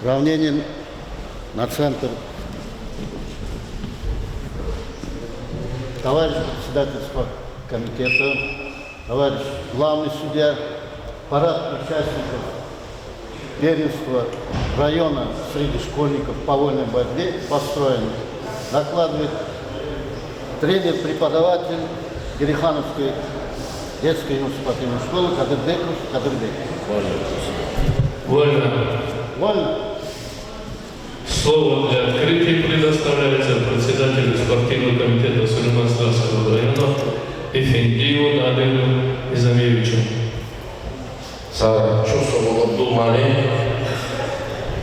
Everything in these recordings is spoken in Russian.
равнение на центр. Товарищ председательства комитета, товарищ главный судья, парад участников первенства района среди школьников по вольной борьбе построен. Докладывает тренер-преподаватель Герихановской детской юношеской спортивной школы Кадырбеков Кадырбек. Вольно. Вольно. Слово для открытия предоставляется председателю спортивного комитета Сулейман-Славского района Эфендиеву Надыру Изамевичу. Чувство Абдулмали.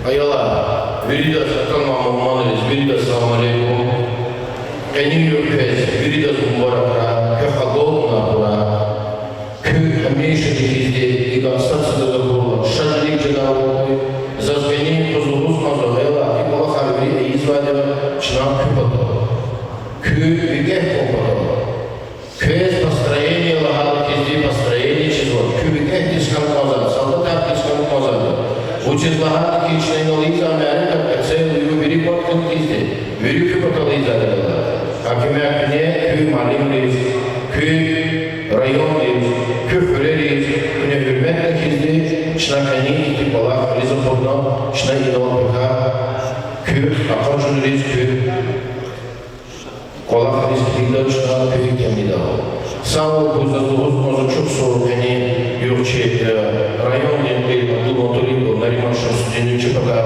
Аяла, Верида Сатан Мамманович, Верида Салам алейкум. Канию Пес, Верида Зумбарака, Кахагол Набура, Кю Амейша Дихизде, и Констанция Забула, Шадрик Джанавой, Зазгани Кузулус Мазовела, и Балахарви, Извадева, Чнам Кюпато, Кю Вигех Попато, Кюэс построение Лагала Кизди, построение число, Кю Вигех Дискам Мазан, Солдатар Дискам Мазан, Учит Лагала Кичной Нализа Америка, Кацел, Юбери Порткин Кизди, Верю Кюпато Лиза. Hakimiyet ne köy mahalleyiz, köy rayonuyuz, köy föleriyiz, köy hürmet merkezli, şnakani itibala, Rizapur'dan, şna İdolpaka, köy akıncılıyız, köy kolak riskliyle, şna köy kemidalı. Sağ ol, bu zaten uzun çok soğuk, yani yurtçı rayon denli, Abdülmotorin, Nariman Şarsu'nun çıpaka,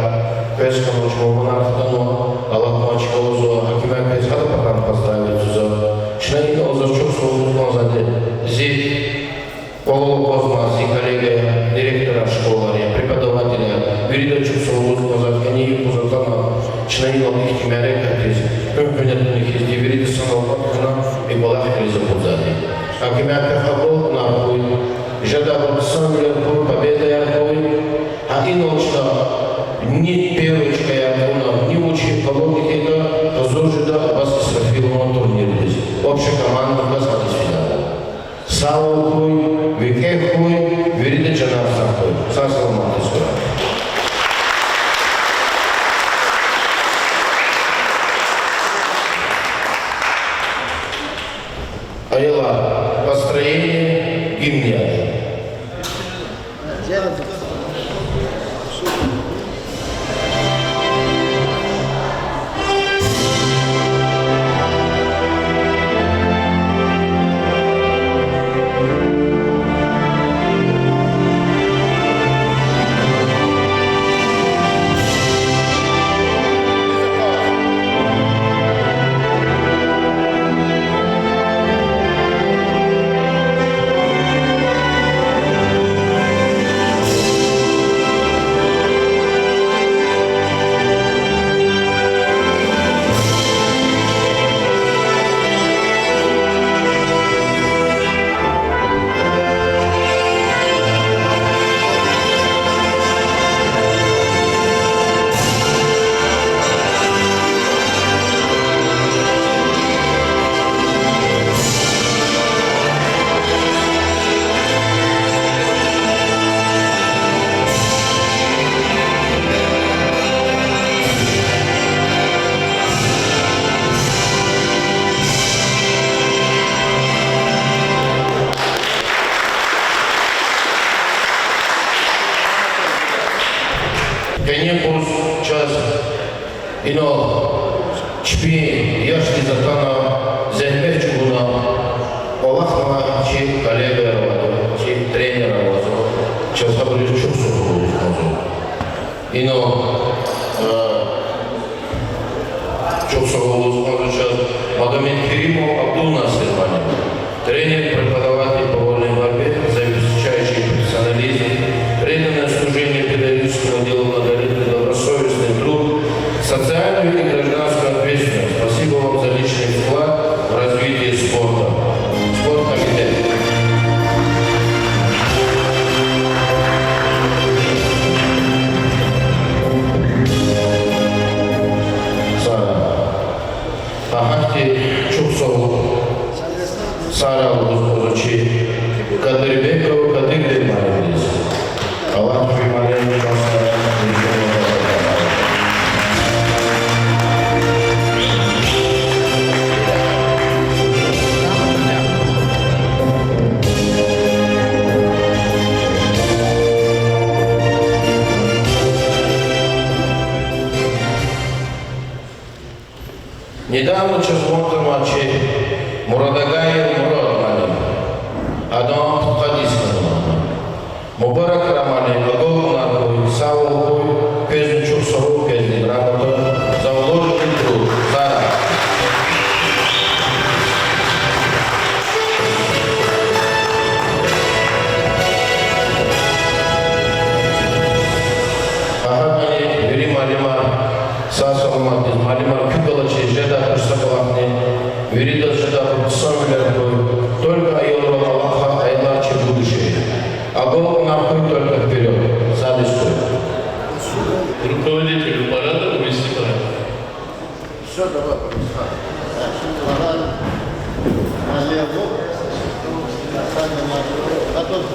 Пескану Чмобанахтану, Аллахмачкалозу, Хакимя Пескада Пакан поставили Суза, Шнайна Озарчук Сузуклан Заде, Зи, Полова Козма, Зи коллега, директора школы, преподавателя, Веридачук Сузуклан Заде, Канию Пузатана, Шнайна Лихтимярек, Хатиз, Пемпенятных из Диверида Саналпакана и Балахали Запузаде. Хакимя Пехабол Нархуй, Жадаб Самлер, Победа Ярхуй, а и ночь ни первочка Яркуна, ни учи колонника, то зожида вас Исрафилова турнир здесь. Общая команда вас отсвидала. Сау хуй, Вике хуй, Верида Джанавса хуй. Сасал Мантискура. Аяла, построение гимняда. Ино чпи яшли затана зенбех чугуна Олахова чи коллега работу, чи тренер работу, часто были чувствовали работу. Ино чувствовали работу сейчас Магомед Керимов Абдул Насир тренер, преподаватель по вольной борьбе, замечающий профессионализм, преданное служение педагогическому делу многолетний добросовестный труд, социальную и гражданскую ответственность. Спасибо вам за личный вклад в развитие спорта. Спорткомитет. Ахахти Чуксов, Сара Лузучи, Кадырбеков, Кадырбек Маринис. Аллах, Недавно чыгып матче Мурадагаев Мурад Малин. Адам Путқадисман. Мубарак Рамали, Агол Наркой, Савол Кой, Пезничук Сору, Пезни Грамота, за вложенный труд. Зара. Ахатмани, Вери Малимар, Саса Уматис, Малимар Кюкалачи, Жеда Курсакалахни, Верида Жеда Курсамилер, только Айолва Аллаха, Айлачи будущее. Агол Наркой только вперед, за диску. Руководителю парада увести парад. Все, давай, Александр. Налево. Готов.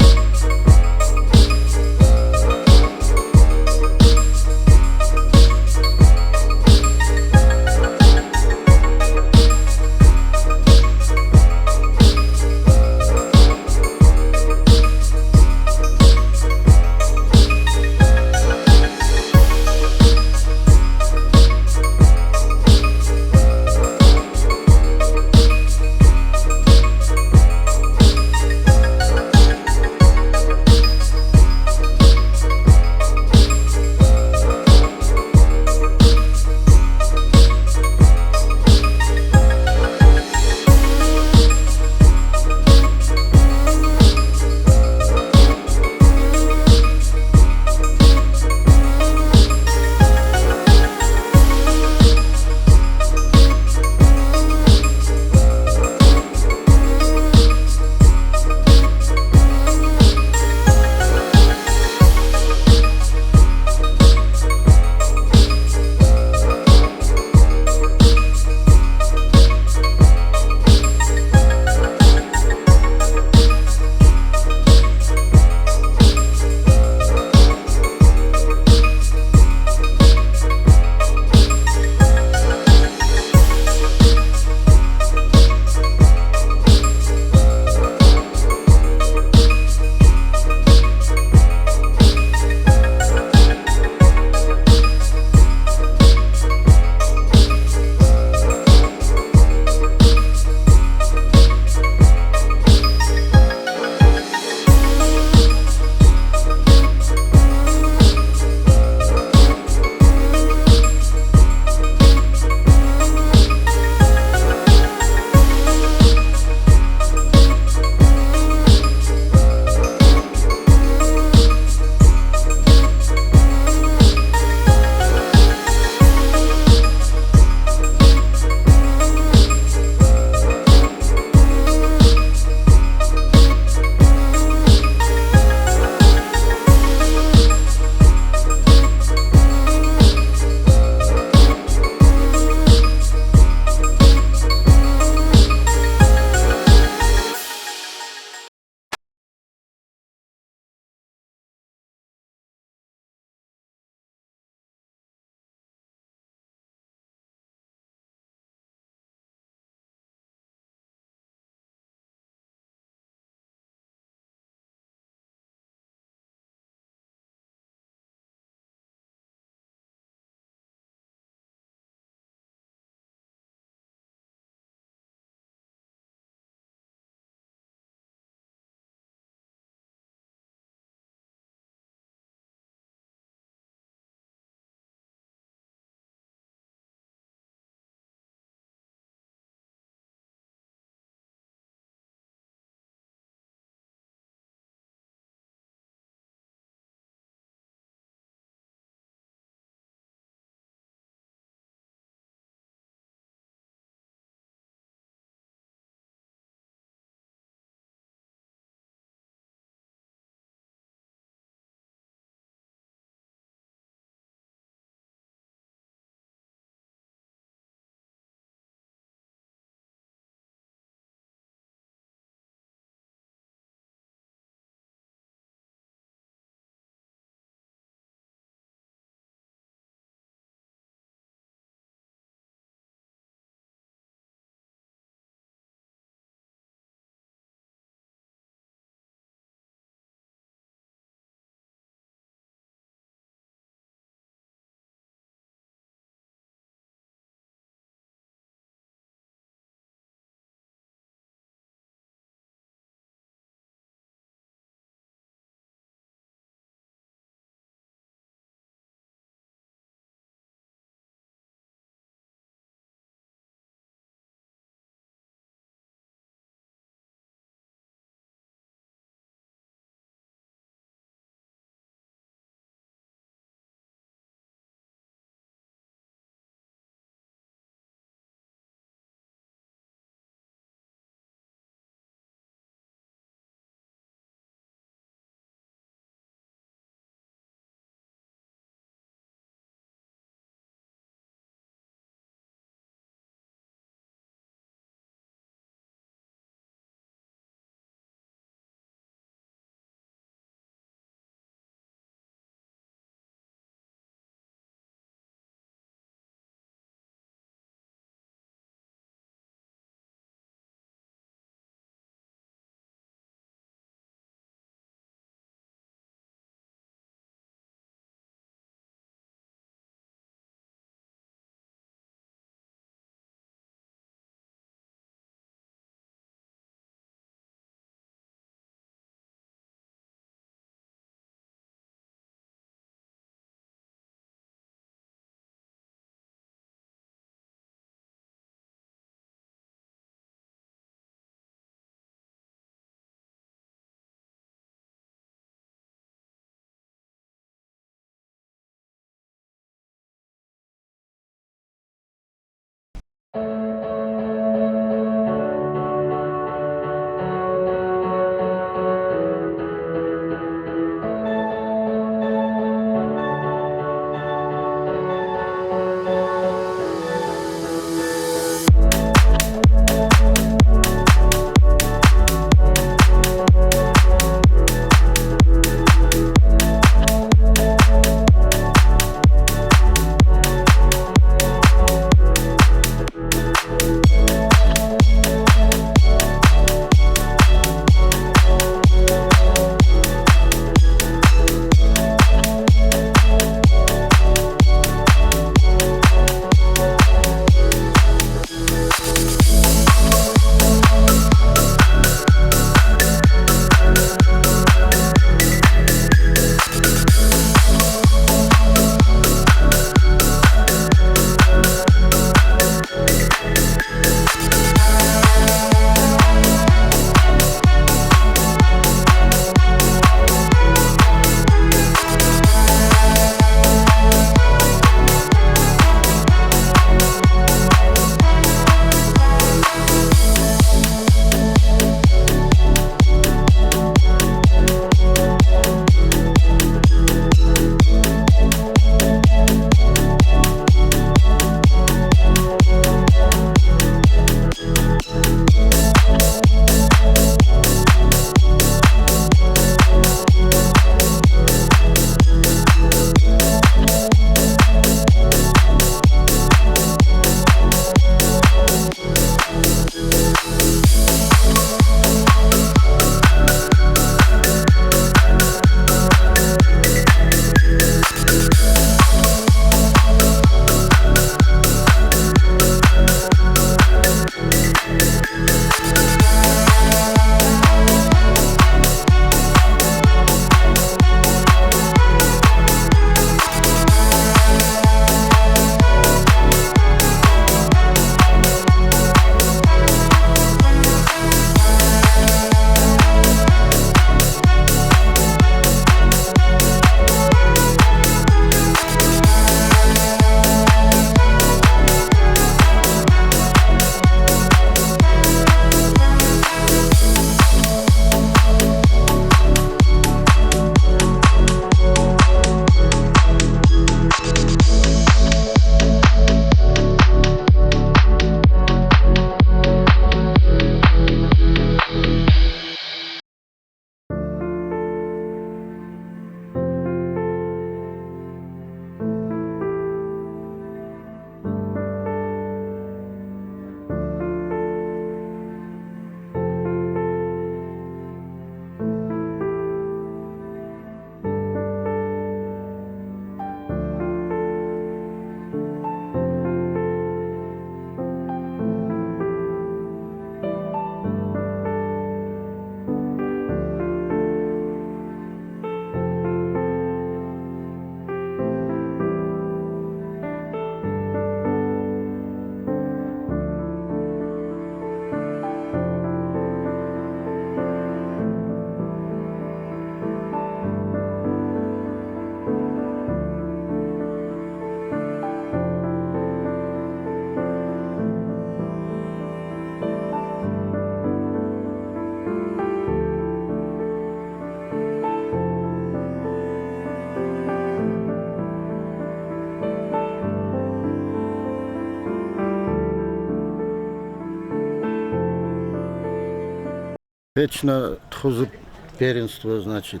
Вечно тхузы первенство, значит,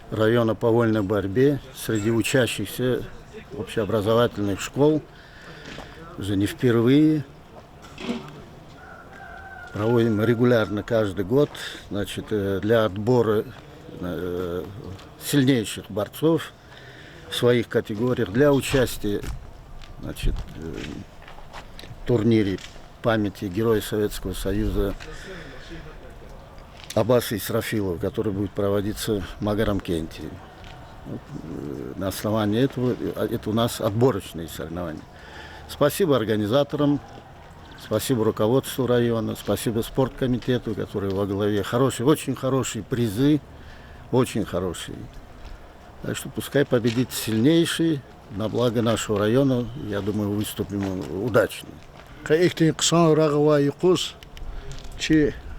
района по вольной борьбе среди учащихся общеобразовательных школ. Уже не впервые. Проводим регулярно каждый год, значит, для отбора сильнейших борцов в своих категориях, для участия, значит, в турнире памяти Героя Советского Союза Аббаса Исрафилова, который будет проводиться в Магарамкенте. На основании этого это у нас отборочные соревнования. Спасибо организаторам, спасибо руководству района, спасибо спорткомитету, который во главе. Очень хорошие призы, очень хорошие. Так что пускай победит сильнейший, на благо нашего района, я думаю, выступим удачно.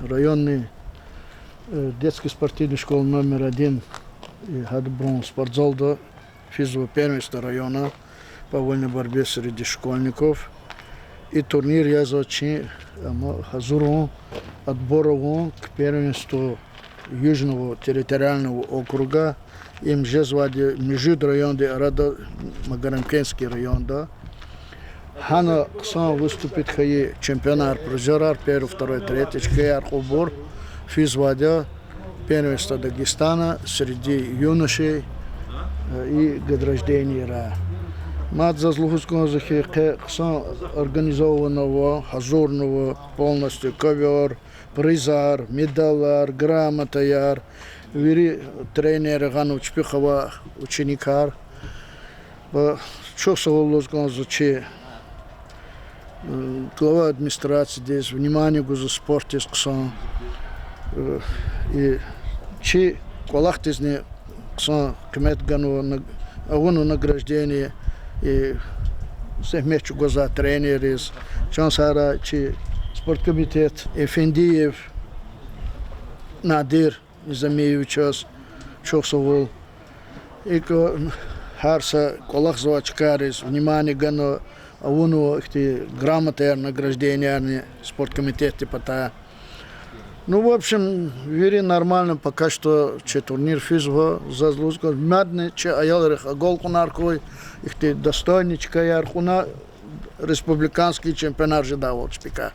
Районный детский спортивный школа номер 1 и Хадброн спортзалда физового первенства района по вольной борьбе среди школьников. И турнир я зачем хазурон отборован к первенству Южного территориального округа. Им же звали Межид район, Рада Магарамкенский район, да. Хана сам выступит хай чемпионат призерар первый, второй, третий, хаяр хубор физвадя первенство Дагестана среди юношей и годраждения. Мат заслугуского захи организованного, хазурного, полностью ковер, призар, медалар, грамотаяр, вери тренер Гану Чпихова ученикар. Чосоволоского захи глава администрации здесь внимание гузу спорте ксон и чи колахтизне ксон кмет гану авону награждение и совместно гуза тренеры чансара чи спорткомитет Эфендиев Надир Низамиевич Чосовол и харса колахзовачкарис внимание гану авону эти грамоты награждения спорткомитете потая. Ну, в общем, вери нормально, пока что че турнир физва заслужка мядный, че аялрых аголку наркой, их ты достойничка ярхуна республиканский чемпионат же давал шпика.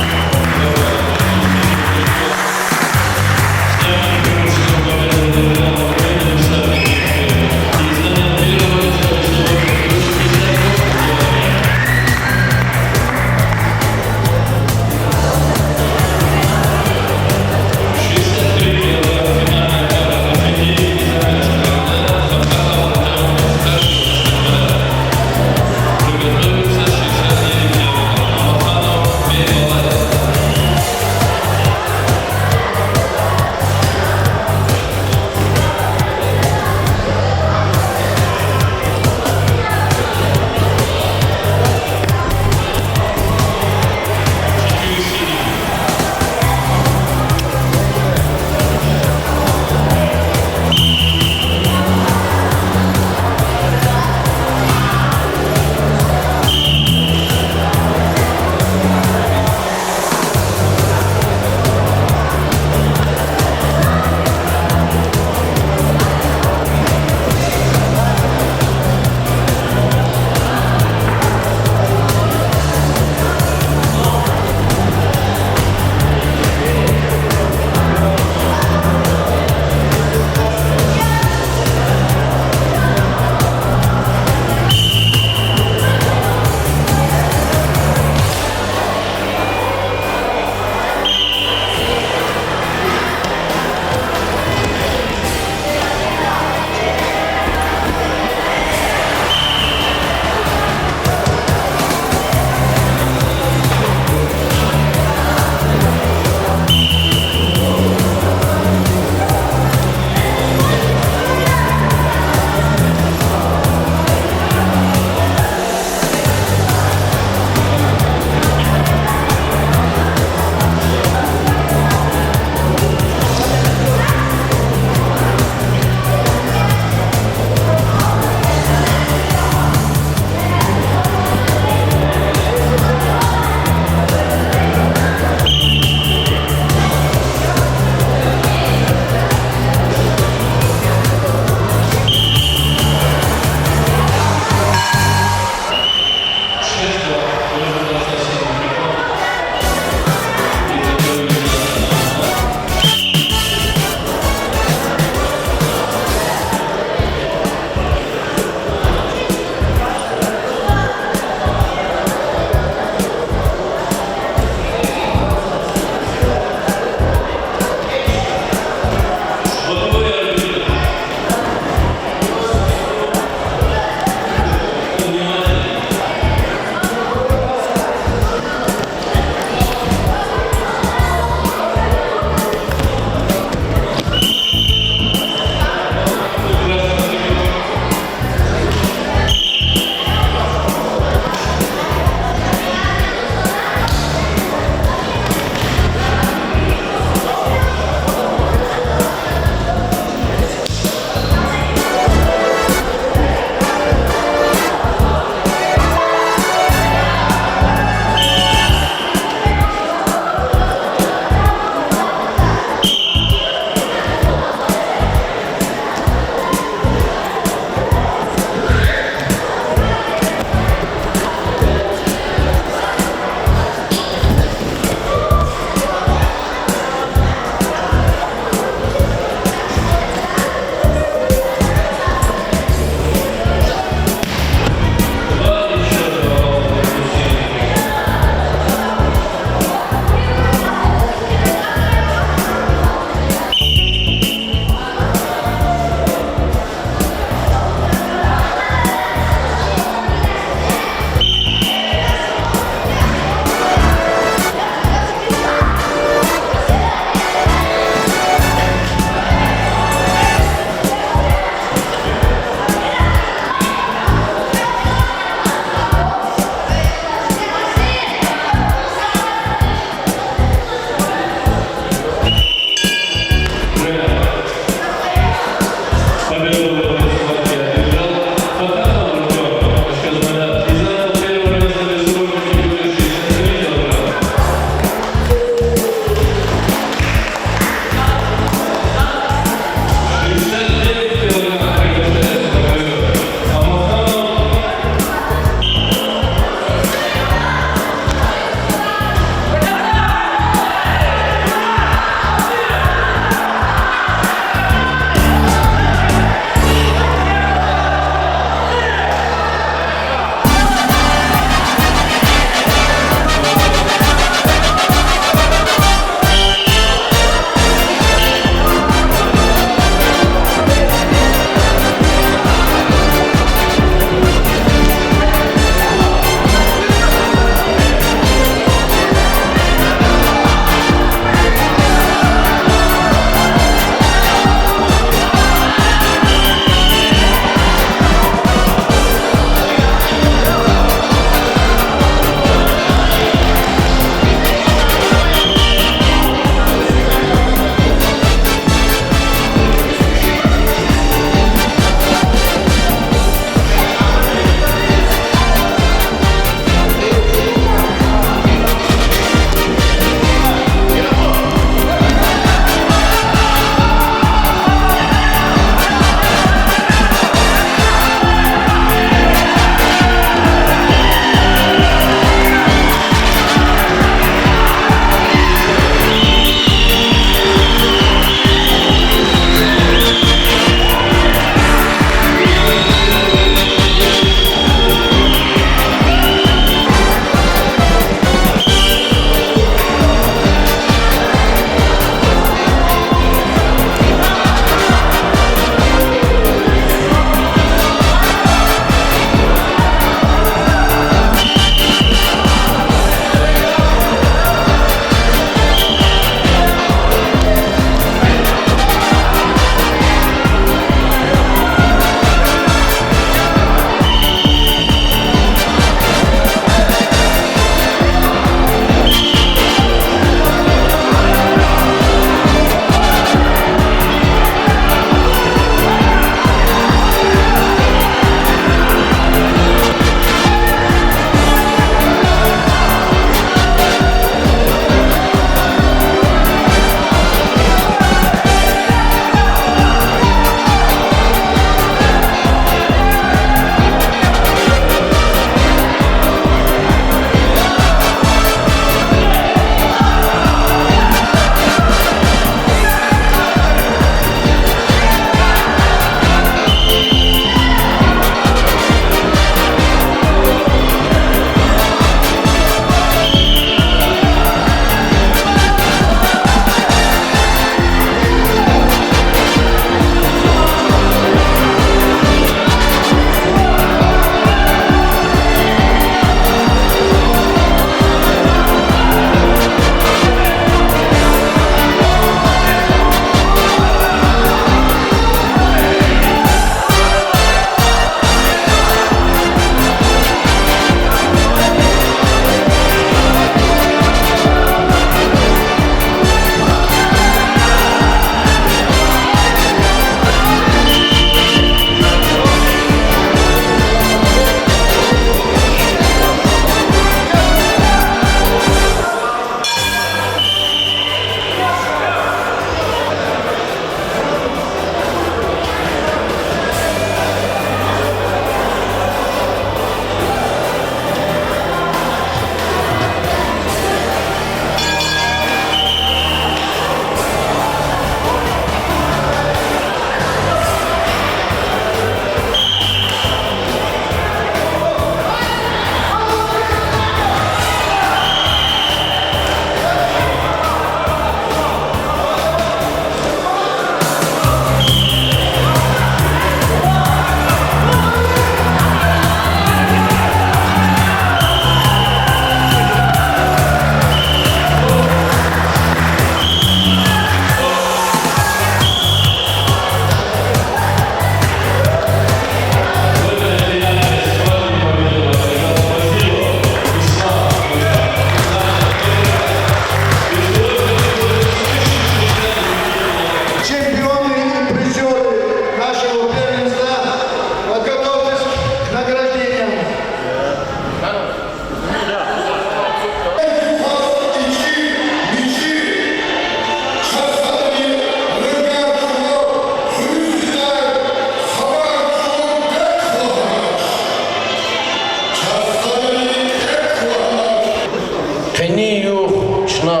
Кению шна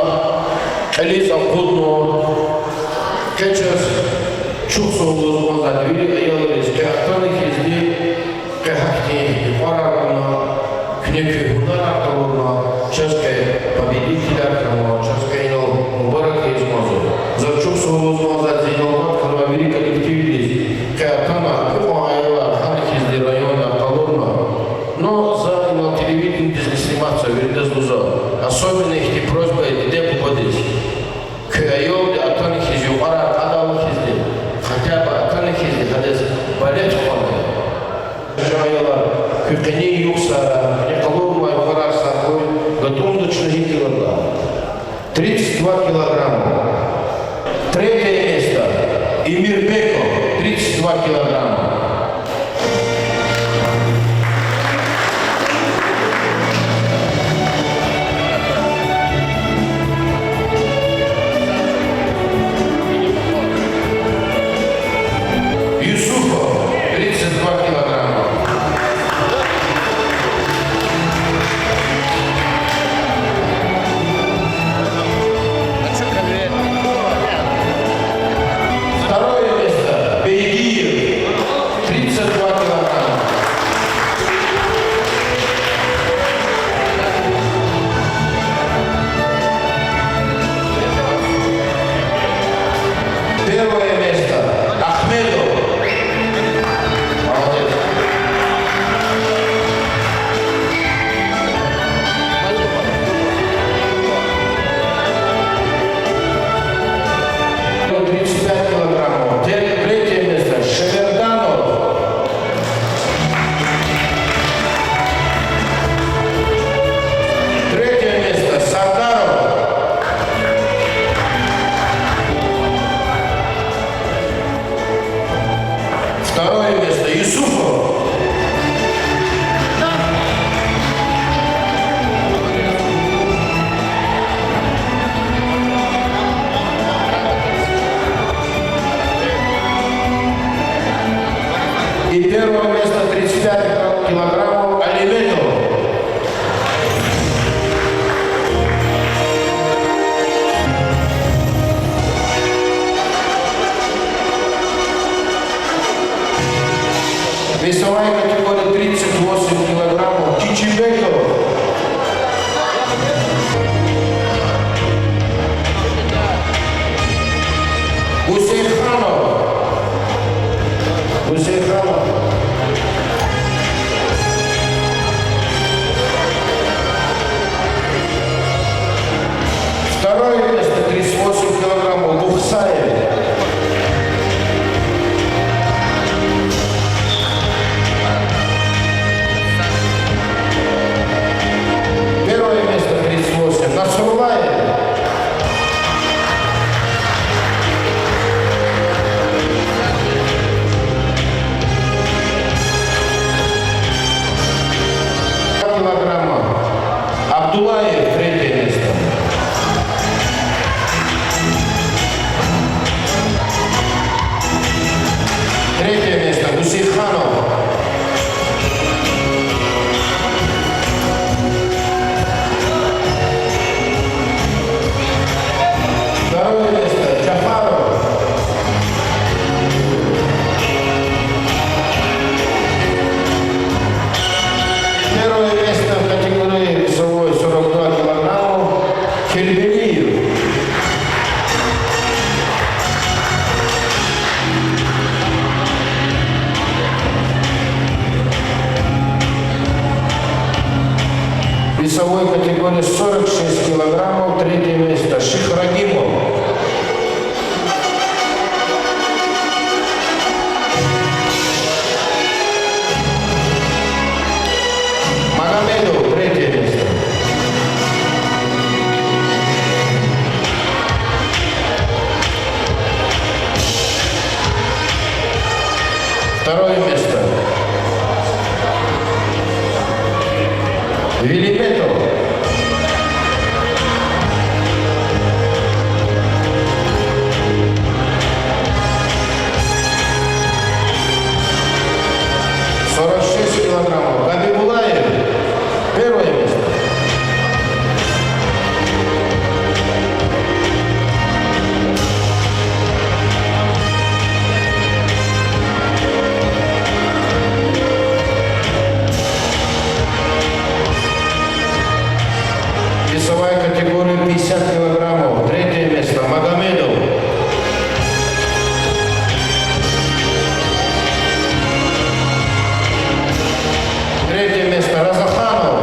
Элиза Кудно Кечас Чуксу Лозмаза Двери Аяларис Кахтаны Хизди Кахахти Фарарна Кнеки Гунарарна Чашкай победителя Чашкай Мубарака Измазу За Чуксу Лозмаза Зинолмат Калавери коллективист Кахтана Кухайла Ханхизди района Калурна но за телевидение сниматься вернее зуза. Особенно их просьба где попадись. К айоде атаних из югара адалых изли. Хотя бы атаних изли, хотя балет ходы. Жайла кюкени юксара, неколурма югара сахой, готовночно килограмм. 32 килограмма. Третье место. Имирбеков, 32 килограмма. Весовая категория 38 килограммов. Кичибеков. Гусейханов. Второе место 38 килограммов. Бухсаев. Абдулаев, третье место. Третье место. Гусейханов. Второе место. Джафаров. Первое место в категории весовой 42 килограмма. Хельбелиев. Весовой категории 46 килограммов. Третье место. Шихрагимов. Магомедов, третье место. Второе место. Велиметов. Килограммов. Габибулаев. Первое место. Третье место Разаханов.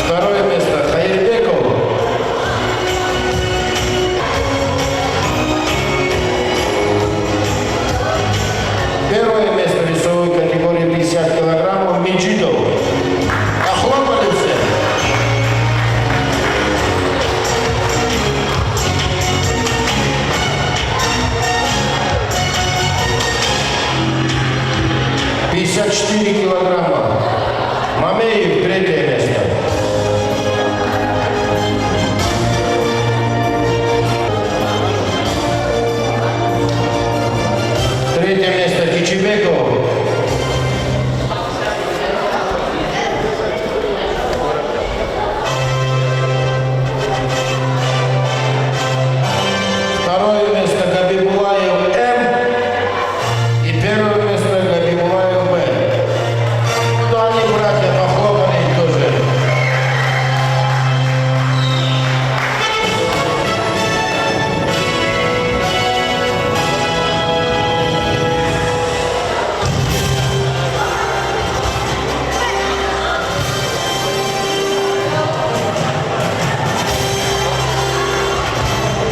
Второе место Хайрбеков. Первое место в весовой категории 50 килограммов Меджидов. Охлопали все. «54 килограмма. Мамеев, третье место. Третье место Кичибеков. Второе место Габибулаев М. И первое место Габибулаев Б. Ну, они, братья, похлопали тоже.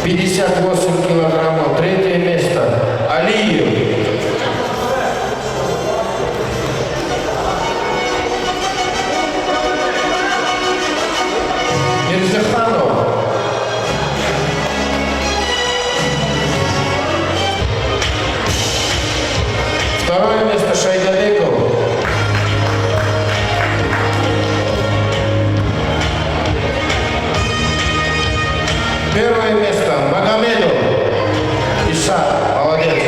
«58 килограммов». Третье место Алиев. Мирзаханов. Второе место Шайдабеков. Первое место Магомедов. Иса. Молодец.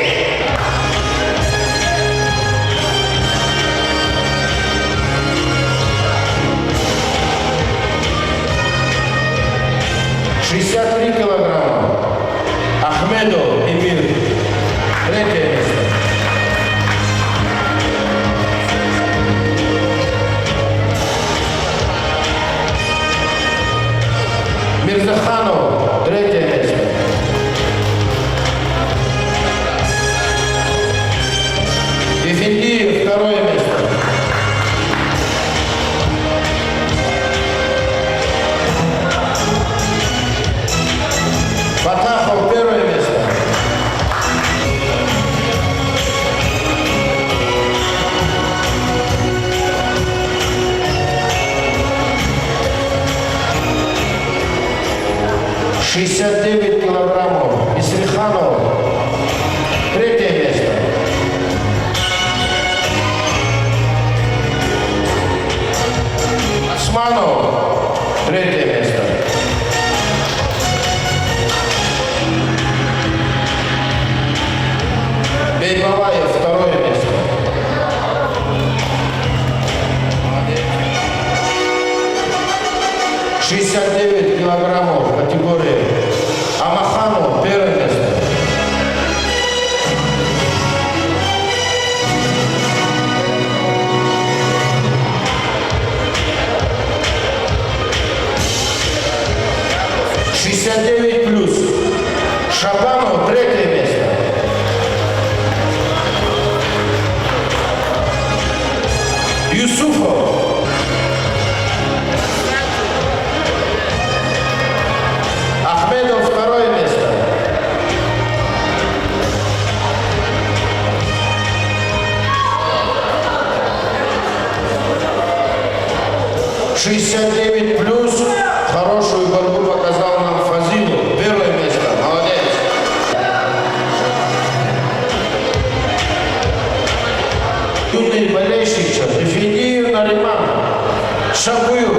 «63 килограмма. Ахмедов Эмир. Третье место. Мирзаханов. Третье место. Ефендиев. Второе место. Батахов. Первое место. «69 килограммов. Исриханов. Третье место. Османов. Третье место. Бейбалаев. Второе место. 69 килограммов категории Амаханов. Первое место. «69+». Шабанов. Третье место. Юсуфов. Ахмедов. Второе место. «69+». Хорошую борьбу показал нам Фазилов. Первое место. Молодец. Юный болельщик. Ефендиев Нариман. Шабуев.